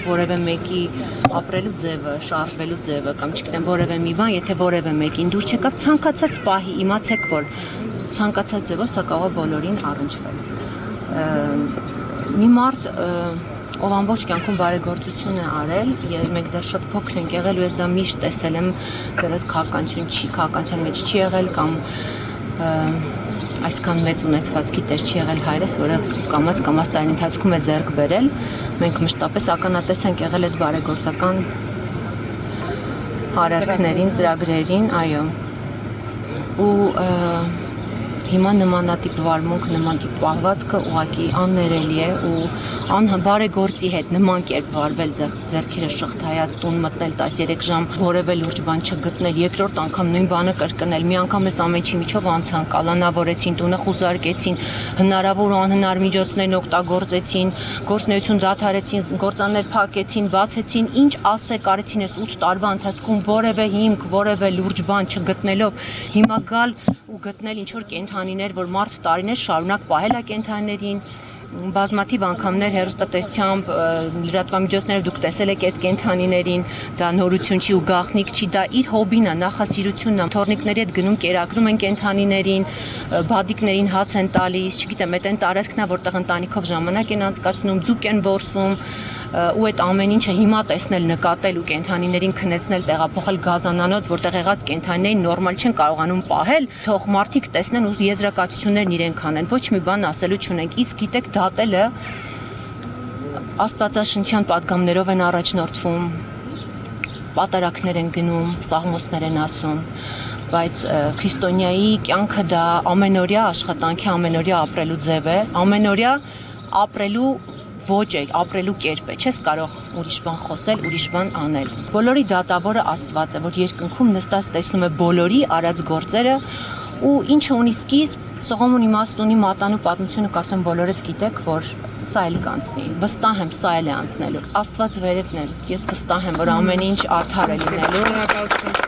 Որևէ մեկի ապրելու ձևը, շարժվելու ձևը կամ չգիտեմ որևէ մի բան, եթե որևէ մեկին դուր չեկավ ցանկացած պահի, իմացեք, որ ցանկացած ձևով սա կարող է բոլորին առնչվել։ Մի մարդ, ով ամբողջ կյանքում բարեգործություն է արել, մենք դեռ շատ փոքր ենք եղել ու ես դա միշտ տեսել եմ, դեռս քաղաքականության մեջ չի եղել կամ այսքան մեծ ունեցվածքի տեր չի եղել հայրս, որը կամաց տարին ընթացքում է ձեռք բերել, մենք մշտապես ականատես ենք եղել այդ բարեգործական արարքներին, ծրագրերին, այո։ Ու հիմա նմանատիպ վարմունք, նմանատիպ պահվածքը ուղղակի աններելի է ու բարեգործի հետ նման կերպ վարվել, ձեռքերը շղթայած, տուն մտնել 13 ժամ, որևէ լուրջ բան չգտնել, երկրորդ անգամ նույն բանը կրկնել, մի անգամ էս ամեն ինչի միջով անցան, կալանավորեցին, տունը խուզարկեցին, հնարավոր ու անհնար միջոցներն օգտագործեցին, գործունեություն դադարեցին, գործաններ փակեցին, բացեցին, ինչ ասեք արեցին այս 8 տարվա ընթացքում որևէ հիմք, որևէ լուրջ բան չգտնելով, հիմա գալ ու գտնել ինչ որ կենդանիներ, որ մարդ տարիներ շարունակ պահել է կենդանիներին, բազմաթիվ անգամներ հեռուստատեսությամբ, լրատվամիջոցներով դուք տեսել եք այդ կենդանիներին, դա նորություն չի ու գաղտնիք չի, դա իր հոբին է, նախասիրությունն է, թորնիկների հետ գնում կերակրում են կենդանիներին, բադիկներին հաց են տալիս, չգիտեմ, այդ այն տարածքն է, որտեղ ընտանիքով ժամանակ են անցկացնում, ձուկ են որսում, ու այդ ամեն ինչը հիմա տեսնել, նկատել ու կենդանիներին քնեցնել, տեղափոխել գազանանոց, որտեղ եղած կենդանիներին նորմալ չեն կարողանում պահել, թող մարդիկ տեսնեն ու եզրակացություններն իրենք անեն, ոչ մի բան ասելու չունենք, իսկ գիտեք դատելը աստվածաշնչյան պատգամներով են առաջնորդվում, պատարակներ են գնում, սաղմոսներ են ասում, բայց քրիստոնյայի կյանքը դա ամենօրյա աշխատանքի, ամենօրյա ապրելու ձև է, ամենօրյա ապրելու ոչ է, ապրելու կերպ է, չես կարող ուրիշ բան խոսել, ուրիշ բան անել։ Բոլորի դատավորը Աստված է, որ երկնքում նստած տեսնում է բոլորի արած գործերը ու ինչը ունի սկիզբ, սողոմ ունի իմաստ ունի մատանու պատմությունը կարծեմ բոլորդ գիտեք, որ սա էլ կանցնի, վստահ եմ սա էլ է անցնելու։ Աստված վերևն է, ես վստահ եմ, որ ամեն ինչ արդար է լինելու։